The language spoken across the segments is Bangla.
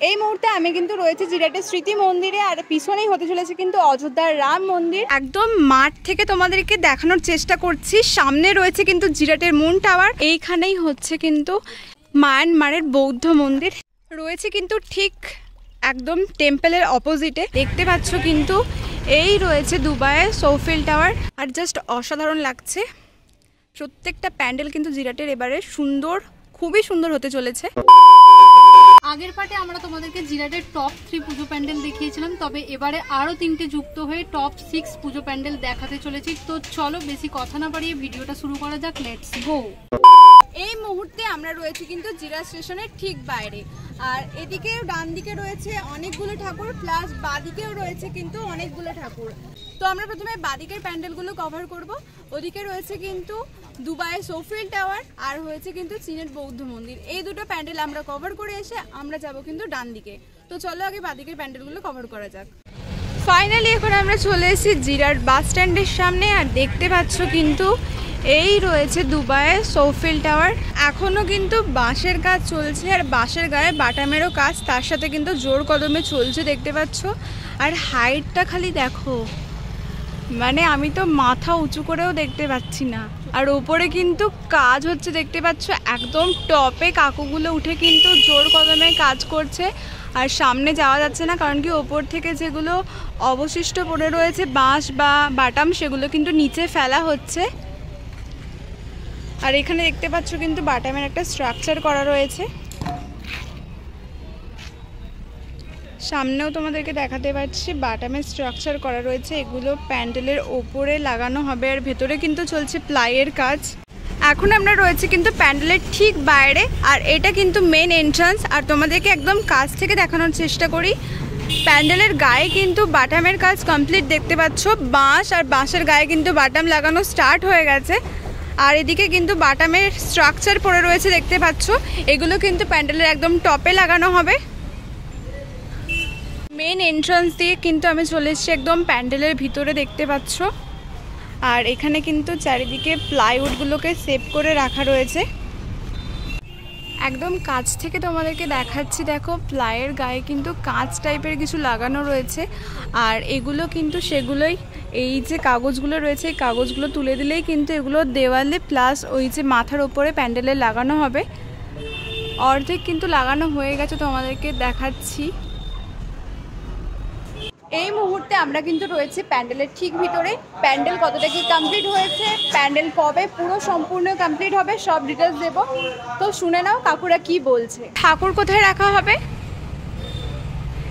এই মুহূর্তে আমি কিন্তু রয়েছে জিরাটের স্মৃতি মন্দিরে, আর পিছনেই হতে চলেছে কিন্তু অযোধ্যার রাম মন্দির। একদম মাঠ থেকে তোমাদেরকে দেখানোর চেষ্টা করছি। সামনে রয়েছে কিন্তু জিরাটের মুন টাওয়ার, এইখানেই হচ্ছে কিন্তু মায়ানমারের বৌদ্ধ মন্দির রয়েছে কিন্তু ঠিক একদম টেম্পলের অপোজিটে। দেখতে পাচ্ছ কিন্তু এই রয়েছে দুবাইয়ের সোফিল টাওয়ার, আর জাস্ট অসাধারণ লাগছে। প্রত্যেকটা প্যান্ডেল কিন্তু জিরাটের এবারে সুন্দর, খুবই সুন্দর হতে চলেছে। আগের পার্টে আমরা তোমাদেরকে জিরাটের টপ 3 পুজো প্যান্ডেল দেখিয়েছিলাম, তবে এবারে আরো 3টে যুক্ত হয়ে টপ 6 পুজো প্যান্ডেল দেখাতে চলেছি। তো চলো বেশি কথা না বাড়িয়ে ভিডিওটা শুরু করা যাক, লেটস গো। এই মুহূর্তে আমরা রয়েছি কিন্তু জিরাট স্টেশনের ঠিক বাইরে, আর এদিকে ডান দিকে রয়েছে অনেকগুলো ঠাকুর, প্লাস বাদিকেও রয়েছে কিন্তু অনেকগুলো ঠাকুর। তো আমরা প্রথমে বাদিকের প্যান্ডেলগুলো কভার করব। ওদিকে রয়েছে কিন্তু দুবাইয়ের সোফিল টাওয়ার, আর হয়েছে কিন্তু চীনের বৌদ্ধ মন্দির। এই দুটো প্যান্ডেল আমরা কভার করে এসে আমরা যাব কিন্তু ডান দিকে। তো চলো আগে বাদিকের প্যান্ডেলগুলো কভার করা যাক। ফাইনালি এখন আমরা চলে এসেছি জিরাট বাস স্ট্যান্ডের সামনে, আর দেখতে পাচ্ছ কিন্তু এই রয়েছে দুবাইয়ের সোফিল টাওয়ার। এখনও কিন্তু বাঁশের কাজ চলছে, আর বাঁশের গায়ে বাটামেরও কাজ তার সাথে কিন্তু জোর কদমে চলছে, দেখতে পাচ্ছ। আর হাইটটা খালি দেখো, মানে আমি তো মাথা উঁচু করেও দেখতে পাচ্ছি না। আর ওপরে কিন্তু কাজ হচ্ছে, দেখতে পাচ্ছ একদম টপে কাকুগুলো উঠে কিন্তু জোর কদমে কাজ করছে। আর সামনে যাওয়া যাচ্ছে না, কারণ কি ওপর থেকে যেগুলো অবশিষ্ট পড়ে রয়েছে বাঁশ বা বাটাম, সেগুলো কিন্তু নিচে ফেলা হচ্ছে। আর এখানে দেখতে পাচ্ছ কিন্তু বাটামের একটা স্ট্রাকচার করা রয়েছে। সামনেও তোমাদেরকে দেখাতে পাচ্ছি বাটামের স্ট্রাকচার করা রয়েছে, এগুলো প্যান্ডেলের ওপরে লাগানো হবে। আর ভেতরে কিন্তু চলছে প্লাইয়ের কাজ। এখন আমরা রয়েছে কিন্তু প্যান্ডেলের ঠিক বাইরে, আর এটা কিন্তু মেন এন্ট্রান্স। আর তোমাদেরকে একদম কাছ থেকে দেখানোর চেষ্টা করি। প্যান্ডেলের গায়ে কিন্তু বাটামের কাজ কমপ্লিট, দেখতে পাচ্ছ বাঁশ, আর বাঁশের গায়ে কিন্তু বাটাম লাগানো স্টার্ট হয়ে গেছে। আর এদিকে কিন্তু বাটামের স্ট্রাকচার পড়ে রয়েছে, দেখতে পাচ্ছ। এগুলো কিন্তু প্যান্ডেলের একদম টপে লাগানো হবে। মেন এন্ট্রান্স দিয়ে কিন্তু আমি চলে এসেছি একদম প্যান্ডেলের ভিতরে, দেখতে পাচ্ছ। আর এখানে কিন্তু চারিদিকে প্লাইউডগুলোকে সেভ করে রাখা রয়েছে। একদম কাছ থেকে তোমাদেরকে দেখাচ্ছি, দেখো প্লাইয়ের গায়ে কিন্তু কাঁচ টাইপের কিছু লাগানো রয়েছে। আর এগুলো কিন্তু সেগুলোই, এই যে কাগজগুলো রয়েছে এই কাগজগুলো তুলে দিলেই কিন্তু এগুলো দেওয়ালে প্লাস ওই যে মাথার ওপরে প্যান্ডেলে লাগানো হবে। অর্ধেক কিন্তু লাগানো হয়ে গেছে, তোমাদেরকে দেখাচ্ছি। এই মুহূর্তে আমরা কিন্তু রয়েছে প্যান্ডেলের ঠিক ভিতরে। প্যান্ডেল কতটা কি কমপ্লিট হয়েছে, প্যান্ডেল কবে পুরো সম্পূর্ণ কমপ্লিট হবে, সব ডিটেলস দেব। তো শুনে নাও কাকুরা কি বলছে। ঠাকুর কোথায় রাখা হবে?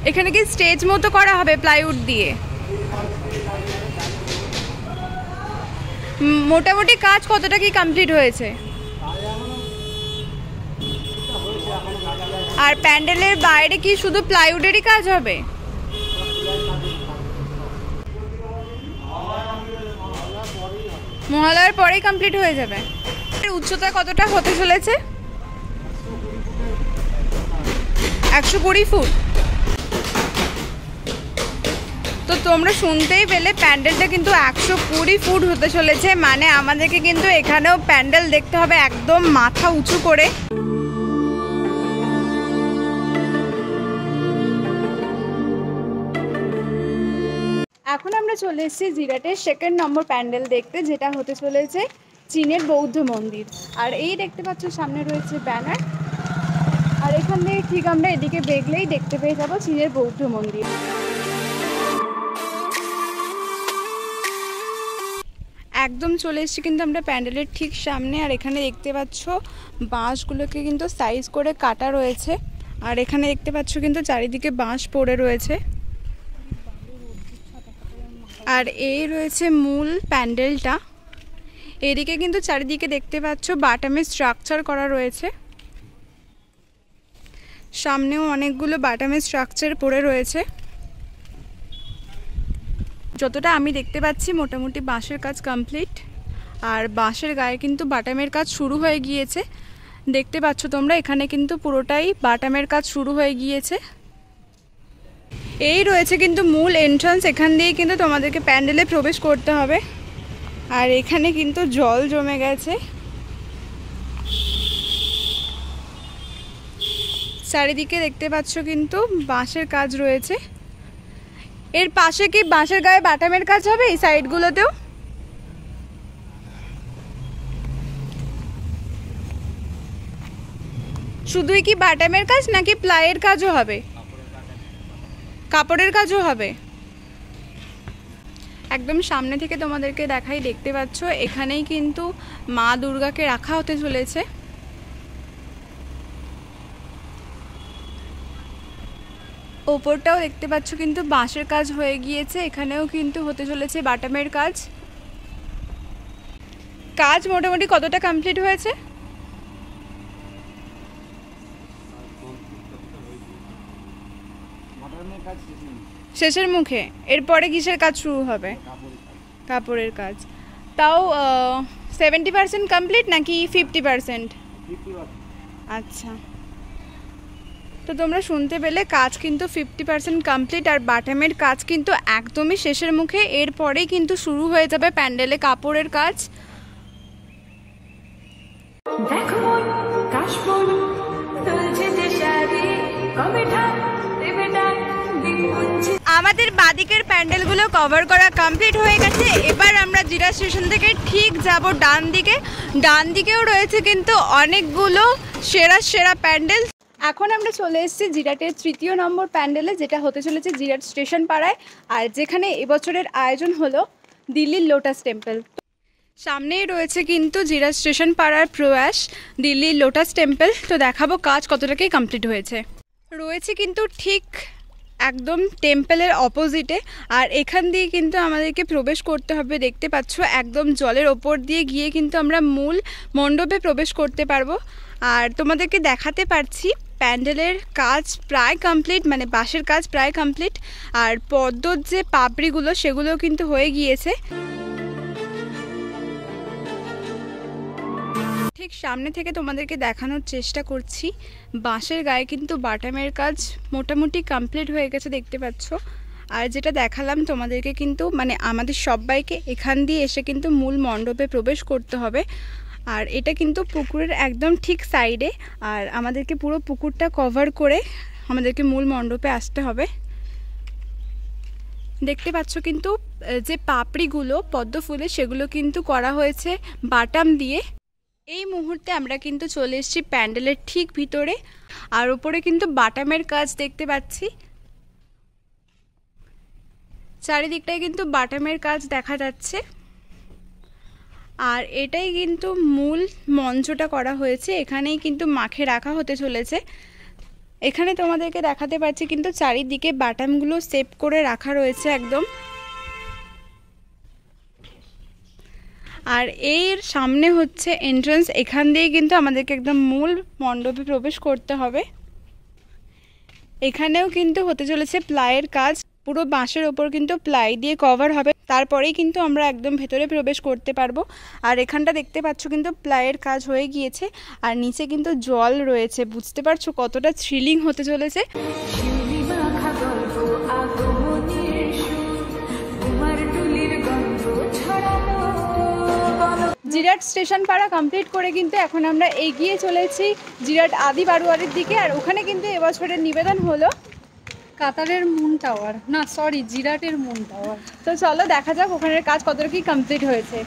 এখানে কি স্টেজ মতো করা হবে প্লাইউড দিয়ে? মোটামুটি কাজ কতটা কি কমপ্লিট হয়েছে? আর প্যান্ডেলের বাইরে কি শুধু প্লাইউডেরই কাজ হবে? মহালয়ার পরেই কমপ্লিট হয়ে যাবে। উচ্চতা কতটা হতে চলেছে? 120 ফুট। তো তোমরা শুনতেই পেলে প্যান্ডেলটা কিন্তু 120 ফুট হতে চলেছে। মানে আমাদেরকে কিন্তু এখানেও প্যান্ডেল দেখতে হবে একদম মাথা উঁচু করে। এখন আমরা চলে এসেছি জিরাটের 2nd নম্বর প্যান্ডেল দেখতে, যেটা হতে চলেছে চীনের বৌদ্ধ মন্দির। আর এই দেখতে পাচ্ছ সামনে রয়েছে ব্যানার, আর এখান থেকে ঠিক আমরা এদিকে দেখলেই দেখতে পেয়ে যাবো চীনের বৌদ্ধ মন্দির। একদম চলে এসেছি কিন্তু আমরা প্যান্ডেলের ঠিক সামনে। আর এখানে দেখতে পাচ্ছ বাঁশগুলোকে কিন্তু সাইজ করে কাটা রয়েছে। আর এখানে দেখতে পাচ্ছ কিন্তু চারিদিকে বাঁশ পড়ে রয়েছে। আর এই রয়েছে মূল প্যান্ডেলটা। এদিকে কিন্তু চারিদিকে দেখতে পাচ্ছ বাটামের স্ট্রাকচার করা রয়েছে। সামনেও অনেকগুলো বাটামের স্ট্রাকচার পড়ে রয়েছে। যতটা আমি দেখতে পাচ্ছি মোটামুটি বাঁশের কাজ কমপ্লিট, আর বাঁশের গায়ে কিন্তু বাটামের কাজ শুরু হয়ে গিয়েছে। দেখতে পাচ্ছ তোমরা এখানে কিন্তু পুরোটাই বাটামের কাজ শুরু হয়ে গিয়েছে। এই রয়েছে কিন্তু মূল এন্ট্রান্স, এখান দিয়ে কিন্তু তোমাদেরকে প্যান্ডেলে প্রবেশ করতে হবে। আর এখানে কিন্তু জল জমে গেছে। চারিদিকে দেখতে পাচ্ছ কিন্তু বাঁশের কাজ রয়েছে। এর পাশে কি বাঁশের গায়ে বাটামের কাজ হবে এই সাইডগুলোতেও? শুধুই কি বাটামের কাজ নাকি প্লাইয়ের কাজও হবে? কাপড়ের কাজও হবে। একদম সামনে থেকে তোমাদেরকে দেখাই, দেখতে পাচ্ছ এখানেই কিন্তু মা দুর্গাকে রাখা হতে চলেছে। ওপরটাও দেখতে পাচ্ছ কিন্তু বাঁশের কাজ হয়ে গিয়েছে, এখানেও কিন্তু হতে চলেছে বাটামের কাজ। কাজ মোটামুটি কতটা কমপ্লিট হয়েছে? শেষের মুখে। এরপরে কিসের কাজ শুরু হবে? কাপড়ের কাজ। তাও 70% কমপ্লিট নাকি 50%? আচ্ছা, তো তোমরা শুনতে পেলে কাজ কিন্তু 50% কমপ্লিট আর বাটামের কাজ কিন্তু একদমই শেষের মুখে। এরপরেই কিন্তু শুরু হয়ে যাবে প্যান্ডেলে কাপড়ের কাজ। আমাদের বাদিকের প্যান্ডেলগুলো কভার করা কমপ্লিট হয়ে গেছে। এবার আমরা জিরা স্টেশন থেকে ঠিক যাব ডান দিকে। ডান দিকেও রয়েছে কিন্তু অনেকগুলো সেরা সেরা প্যান্ডেল। এখন আমরা চলে এসেছি জিরাটের 3য় নম্বর প্যান্ডেলে, যেটা হতে চলেছে জিরাট স্টেশন পাড়ায়, আর যেখানে এবছরের আয়োজন হলো দিল্লির লোটাস টেম্পল। সামনেই রয়েছে কিন্তু জিরাট স্টেশন পাড়ার প্রয়াস দিল্লির লোটাস টেম্পল। তো দেখাবো কাজ কতটাই কমপ্লিট হয়েছে। রয়েছে কিন্তু ঠিক একদম টেম্পলের অপোজিটে, আর এখান দিয়ে কিন্তু আমাদেরকে প্রবেশ করতে হবে। দেখতে পাচ্ছ একদম জলের ওপর দিয়ে গিয়ে কিন্তু আমরা মূল মণ্ডপে প্রবেশ করতে পারবো। আর তোমাদেরকে দেখাতে পারছি প্যান্ডেলের কাজ প্রায় কমপ্লিট, মানে বাঁশের কাজ প্রায় কমপ্লিট, আর পদ্মর যে পাপড়িগুলো সেগুলোও কিন্তু হয়ে গিয়েছে। ঠিক সামনে থেকে তোমাদেরকে দেখানোর চেষ্টা করছি, বাঁশের গায়ে কিন্তু বাটামের কাজ মোটামুটি কমপ্লিট হয়ে গেছে, দেখতে পাচ্ছ। আর যেটা দেখালাম তোমাদেরকে কিন্তু মানে আমাদের সবাইকে এখান দিয়ে এসে কিন্তু মূল মণ্ডপে প্রবেশ করতে হবে। আর এটা কিন্তু পুকুরের একদম ঠিক সাইডে, আর আমাদেরকে পুরো পুকুরটা কভার করে আমাদেরকে মূল মণ্ডপে আসতে হবে। দেখতে পাচ্ছ কিন্তু যে পাপড়িগুলো পদ্ম ফুলের সেগুলো কিন্তু করা হয়েছে বাটাম দিয়ে। এই মুহূর্তে আমরা কিন্তু চলে এসেছি প্যান্ডেলের ঠিক ভিতরে, আর উপরে কিন্তু বাটামের কাজ দেখতে পাচ্ছি। চারিদিকটায় কিন্তু বাটামের কাজ দেখা যাচ্ছে। আর এটাই কিন্তু মূল মঞ্চটা করা হয়েছে, এখানেই কিন্তু মাকে রাখা হতে চলেছে। এখানে তোমাদেরকে দেখাতে পাচ্ছি কিন্তু চারিদিকে বাটামগুলো সেভ করে রাখা রয়েছে একদম। আর এর সামনে হচ্ছে এন্ট্রান্স, এখান দিয়ে কিন্তু আমাদেরকে একদম মূল মণ্ডপে প্রবেশ করতে হবে। এখানেও কিন্তু হতে চলেছে প্লাইয়ের কাজ, পুরো বাঁশের ওপর কিন্তু প্লাই দিয়ে কভার হবে, তারপরেই কিন্তু আমরা একদম ভেতরে প্রবেশ করতে পারবো। আর এখানটা দেখতে পাচ্ছ কিন্তু প্লাইয়ের কাজ হয়ে গিয়েছে, আর নিচে কিন্তু জল রয়েছে। বুঝতে পারছো কতটা থ্রিলিং হতে চলেছে। জিরাট স্টেশন পাড়া কমপ্লিট করে কিন্তু এখন আমরা এগিয়ে চলেছি জিরাট আদি বারোয়ারির দিকে। আর ওখানে কিন্তু এবছরের নিবেদন হলো কাতারের মুন টাওয়ার, না সরি জিরাটের মুন টাওয়ার। তো চলো দেখা যাক ওখানের কাজ কতটা কি কমপ্লিট হয়েছে।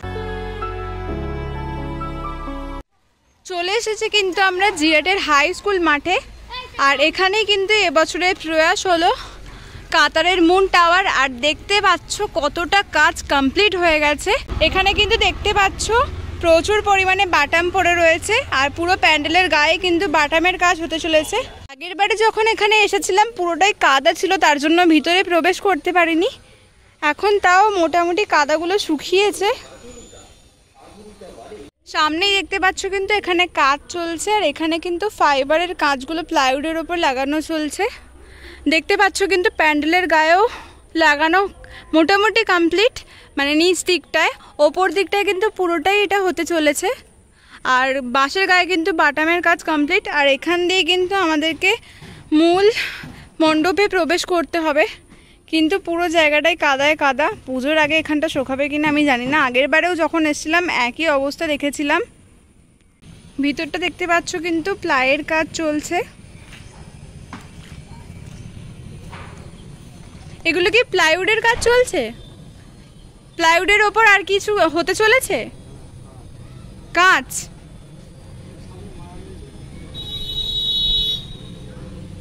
চলে এসেছে কিন্তু আমরা জিরাটের হাই স্কুল মাঠে, আর এখানেই কিন্তু এবছরের প্রয়াস হলো কাতারের মুন টাওয়ার। আর দেখতে পাচ্ছ কতটা কাজ কমপ্লিট হয়ে গেছে। এখানে কিন্তু দেখতে পাচ্ছ প্রচুর পরিমাণে বাটাম পড়ে রয়েছে, আর পুরো প্যান্ডেলের গায়ে কিন্তু বাটামের কাজ হতে চলেছে। আগের বারে যখন এখানে এসেছিলাম পুরোটাই কাদা ছিল, তার জন্য ভিতরে প্রবেশ করতে পারিনি। এখন তাও মোটামুটি কাদাগুলো শুকিয়েছে। সামনেই দেখতে পাচ্ছ কিন্তু এখানে কাজ চলছে, আর এখানে কিন্তু ফাইবারের কাজগুলো প্লাইউডের ওপর লাগানো চলছে। দেখতে পাচ্ছ কিন্তু প্যান্ডেলের গায়েও লাগানো মোটামুটি কমপ্লিট, মানে নিচ দিকটায়, ওপর দিকটায় কিন্তু পুরোটাই এটা হতে চলেছে। আর বাঁশের গায়ে কিন্তু বাটামের কাজ কমপ্লিট। আর এখান দিয়ে কিন্তু আমাদেরকে মূল মণ্ডপে প্রবেশ করতে হবে, কিন্তু পুরো জায়গাটাই কাদায় কাদা। পুজোর আগে এখানটা শোকাবে কিনা আমি জানি না, আগের বারেও যখন এসেছিলাম একই অবস্থা দেখেছিলাম। ভিতরটা দেখতে পাচ্ছ কিন্তু প্লাইয়ের কাজ চলছে। এগুলো কি প্লাইউডের কাজ চলছে? প্লাইউডের ওপর আর কিছু হতে চলেছে? কাঁচ?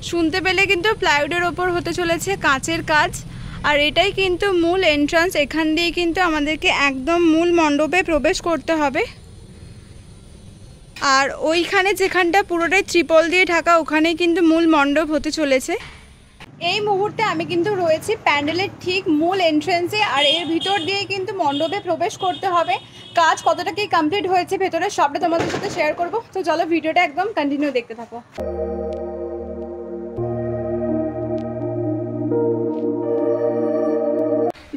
শুনতে পেলে কিন্তু প্লাইউডের ওপর হতে চলেছে কাঁচের কাজ। আর এটাই কিন্তু মূল এন্ট্রান্স। এখান দিয়ে কিন্তু আমাদেরকে একদম মূল মণ্ডপে প্রবেশ করতে হবে। আর ওইখানে যেখানটা পুরোটাই ত্রিপল দিয়ে ঢাকা, ওখানেই কিন্তু মূল মণ্ডপ হতে চলেছে। এই মুহূর্তে আমি কিন্তু রয়েছি প্যান্ডেলের ঠিক মূল এন্ট্রেন্সে। আর এর ভিতর দিয়ে কিন্তু মণ্ডপে প্রবেশ করতে হবে। কাজ কতটা কি কমপ্লিট হয়েছে ভেতরে সবটা তোমাদের সাথে শেয়ার করব। তো চলো ভিডিওটা একদম কন্টিনিউ দেখতে থাকো।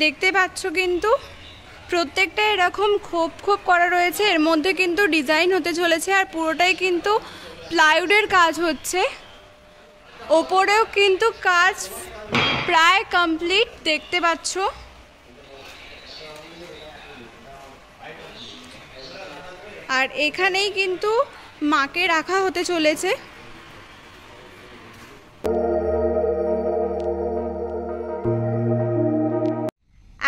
দেখতে পাচ্ছ কিন্তু প্রত্যেকটা এরকম খোপ খোপ করা রয়েছে। এর মধ্যে কিন্তু ডিজাইন হতে চলেছে। আর পুরোটাই কিন্তু প্লাইউডের কাজ হচ্ছে। ওপরেও কিন্তু কাজ প্রায় কমপ্লিট দেখতে পাচ্ছ। আর এখানেই কিন্তু মাকে রাখা হতে চলেছে।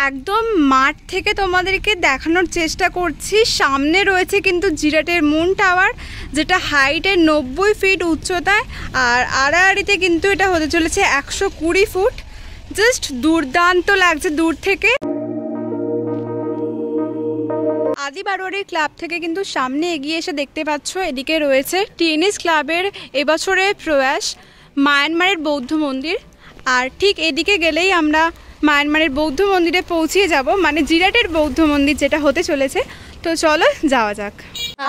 একদম মাঠ থেকে তোমাদেরকে দেখানোর চেষ্টা করছি। সামনে রয়েছে কিন্তু জিরাটের মুন টাওয়ার, যেটা হাইটের 90 ফিট উচ্চতায়। আর আড়াআড়িতে কিন্তু এটা হতে চলেছে 120 ফুট। জাস্ট দুর্দান্ত লাগছে দূর থেকে। আদি বারোয়ারি ক্লাব থেকে কিন্তু সামনে এগিয়ে এসে দেখতে পাচ্ছ এদিকে রয়েছে টেনিস ক্লাবের এবছরের প্রয়াস মায়ানমারের বৌদ্ধ মন্দির। আর ঠিক এদিকে গেলেই আমরা মায়ানমারের বৌদ্ধ মন্দিরে পৌঁছিয়ে যাব, মানে জিরাটের বৌদ্ধ মন্দির যেটা হতে চলেছে। তো চলো যাওয়া যাক।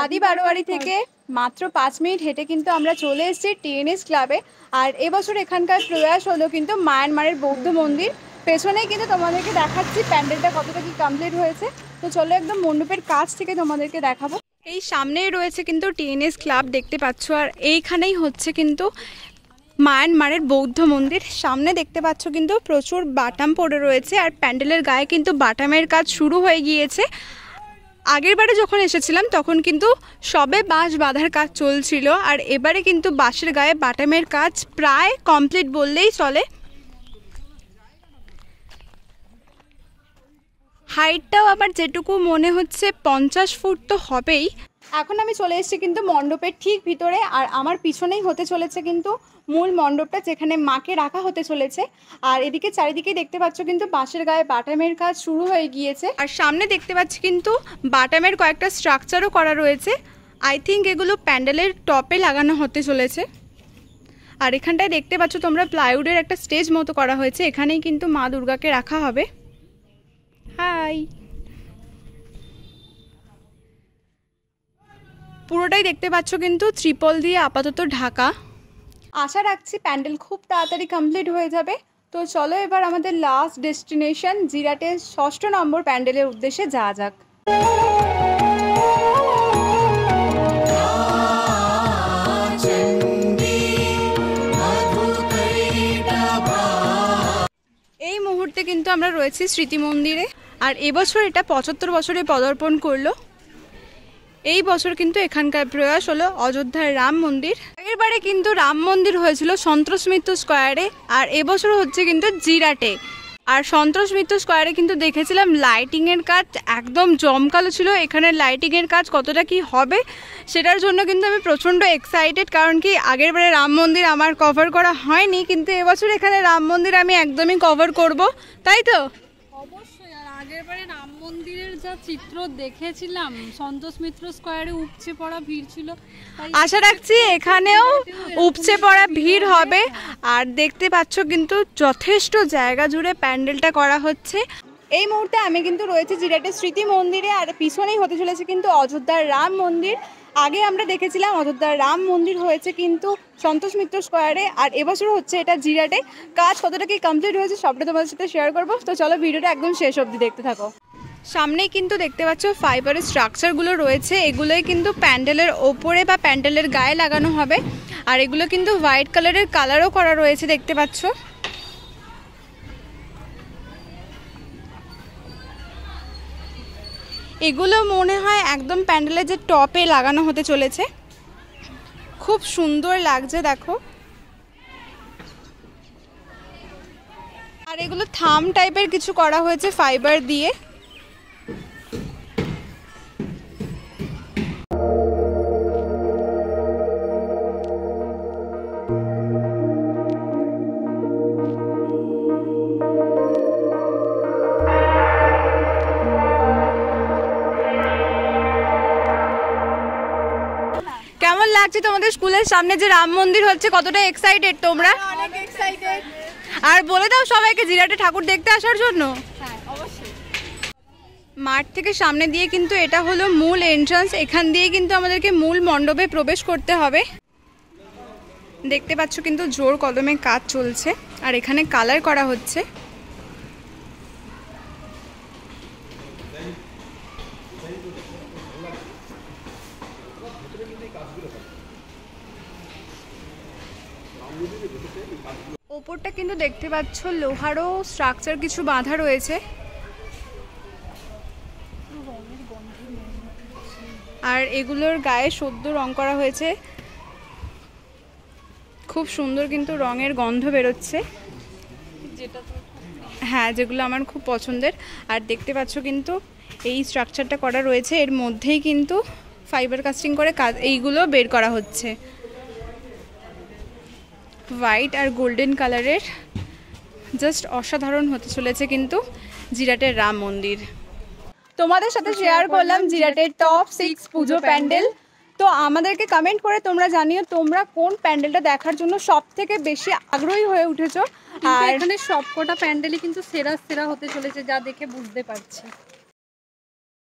আদি বারোয়ারি থেকে মাত্র 5 মিনিট হেঁটে কিন্তু আমরা চলে এসেছি টেনিস ক্লাবে। আর এবছর এখানকার প্রয়াস হলো কিন্তু মায়ানমারের বৌদ্ধ মন্দির। পেছনেই কিন্তু তোমাদেরকে দেখাচ্ছি প্যান্ডেলটা কতটা কি কমপ্লিট হয়েছে। তো চলো একদম মণ্ডপের কাছ থেকে তোমাদেরকে দেখাবো। এই সামনেই রয়েছে কিন্তু টেনিস ক্লাব দেখতে পাচ্ছ। আর এইখানেই হচ্ছে কিন্তু মায়ানমারের বৌদ্ধ মন্দির। সামনে দেখতে পাচ্ছ কিন্তু প্রচুর বাটাম পড়ে রয়েছে। আর প্যান্ডেলের গায়ে কিন্তু বাটামের কাজ শুরু হয়ে গিয়েছে। আগের বারে যখন এসেছিলাম তখন কিন্তু সবে বাঁশ বাঁধার কাজ চলছিল। আর এবারে কিন্তু বাঁশের গায়ে বাটামের কাজ প্রায় কমপ্লিট বললেই চলে। হাইটটাও আবার যেটুকু মনে হচ্ছে 50 ফুট তো হবেই। এখন আমি চলে এসেছি কিন্তু মণ্ডপের ঠিক ভিতরে। আর আমার পিছনেই হতে চলেছে কিন্তু মূল মণ্ডপটা, যেখানে মাকে রাখা হতে চলেছে। আর এদিকে চারিদিকে দেখতে পাচ্ছ কিন্তু বাঁশের গায়ে বাটামের কাজ শুরু হয়ে গিয়েছে। আর সামনে দেখতে পাচ্ছি কিন্তু বাটামের কয়েকটা স্ট্রাকচারও করা রয়েছে। আই থিঙ্ক এগুলো প্যান্ডেলের টপে লাগানো হতে চলেছে। আর এখানটায় দেখতে পাচ্ছ তোমরা প্লাইউডের একটা স্টেজ মতো করা হয়েছে। এখানেই কিন্তু মা দুর্গাকে রাখা হবে। হাই, পুরোটাই দেখতে পাচ্ছ কিন্তু ত্রিপল দিয়ে আপাতত ঢাকা। আশা রাখছি প্যান্ডেল খুব তাড়াতাড়ি কমপ্লিট হয়ে যাবে। তো চলো এবার আমাদের লাস্ট ডেস্টিনেশন জিরাটের 6ষ্ঠ নম্বর প্যান্ডেলের উদ্দেশ্যে যাওয়া যাক। এই মুহূর্তে কিন্তু আমরা রয়েছি স্মৃতি মন্দিরে। আর এবছর এটা 75 বছরে পদার্পণ করলো। এই বছর কিন্তু এখানকার প্রয়াস হলো অযোধ্যার রাম মন্দির। আগের বারে কিন্তু রাম মন্দির হয়েছিল সন্তোষ মিত্র স্কোয়ারে। আর এবছর হচ্ছে কিন্তু জিরাটে। আর সন্তোষ মিত্র স্কোয়ারে কিন্তু দেখেছিলাম লাইটিংয়ের কাজ একদম জমকালো ছিল। এখানে লাইটিংয়ের কাজ কতটা কি হবে সেটার জন্য কিন্তু আমি প্রচণ্ড এক্সাইটেড। কারণ কি আগের বারে রাম মন্দির আমার কভার করা হয়নি, কিন্তু এবছর এখানে রাম মন্দির আমি একদমই কভার করব, তাই তো? অবশ্যই। আর আগেরবারে রাম মন্দিরের যা চিত্র দেখেছিলাম, সন্তোষ মিত্র স্কোয়ারে উপচে পড়া ভিড় ছিল। আশা রাখছি এখানেও উপচে পড়া ভিড় হবে। আর দেখতে পাচ্ছ কিন্তু যথেষ্ট জায়গা জুড়ে প্যান্ডেলটা করা হচ্ছে। এই মুহূর্তে আমি কিন্তু রয়েছে জিরাটের স্মৃতি মন্দিরে। আর পিছনেই হতে চলেছে কিন্তু অযোধ্যার রাম মন্দির। আগে আমরা দেখেছিলাম অযোধ্যার রাম মন্দির হয়েছে কিন্তু সন্তোষ মিত্র স্কোয়ারে। আর এবছর হচ্ছে এটা জিরাটে। কাজ কতটা কি কমপ্লিট হয়েছে সবটা তোমাদের সাথে শেয়ার করবো। তো চলো ভিডিওটা একদম শেষ অবধি দেখতে থাকো। সামনেই কিন্তু দেখতে পাচ্ছ ফাইবারের স্ট্রাকচারগুলো রয়েছে। এগুলোই কিন্তু প্যান্ডেলের ওপরে বা প্যান্ডেলের গায়ে লাগানো হবে। আর এগুলো কিন্তু হোয়াইট কালারের কালারও করা রয়েছে দেখতে পাচ্ছ। এগুলো মনে হয় একদম প্যান্ডেলের যে টপে লাগানো হতে চলেছে। খুব সুন্দর লাগছে দেখো। আর এগুলো থাম টাইপের কিছু করা হয়েছে ফাইবার দিয়ে। কেমন লাগছে তোমাদের স্কুলের সামনে যে রাম মন্দির হচ্ছে, কতটা এক্সাইটেড তোমরা? অনেক এক্সাইটেড। আর বলে দাও সবাইকে জিরাটে ঠাকুর দেখতে আসার জন্য। হ্যাঁ অবশ্যই। মাঠ থেকে সামনে দিয়ে কিন্তু এটা হলো মূল এন্ট্রান্স, এখান দিয়ে কিন্তু আমাদেরকে মূল মণ্ডপে প্রবেশ করতে হবে। দেখতে পাচ্ছ কিন্তু জোর কদমে কাজ চলছে আর এখানে কালার করা হচ্ছে। ওপরটা কিন্তু দেখতে পাচ্ছ লোহারও স্ট্রাকচার কিছু বাঁধা রয়েছে। আর এগুলোর গায়ে সদ্য রং করা হয়েছে, খুব সুন্দর কিন্তু রঙের গন্ধ বেরোচ্ছে, হ্যাঁ যেগুলো আমার খুব পছন্দের। আর দেখতে পাচ্ছ কিন্তু এই স্ট্রাকচারটা করা রয়েছে, এর মধ্যেই কিন্তু ফাইবার কাস্টিং করে কাজ এইগুলো বের করা হচ্ছে। হোয়াইট আর গোল্ডেন কালারের জাস্ট অসাধারণ হতে চলেছে কিন্তু জিরাটের রাম মন্দির। তোমাদের সাথে শেয়ার করলাম জিরাটের টপ 6 পুজো প্যান্ডেল। তো আমাদেরকে কমেন্ট করে তোমরা জানিও তোমরা কোন প্যান্ডেলটা দেখার জন্য সব থেকে বেশি আগ্রহী হয়ে উঠেছো। আর এখানে সবকটা প্যান্ডেলই কিন্তু সেরা সেরা হতে চলেছে, যা দেখে বুঝতে পারছি।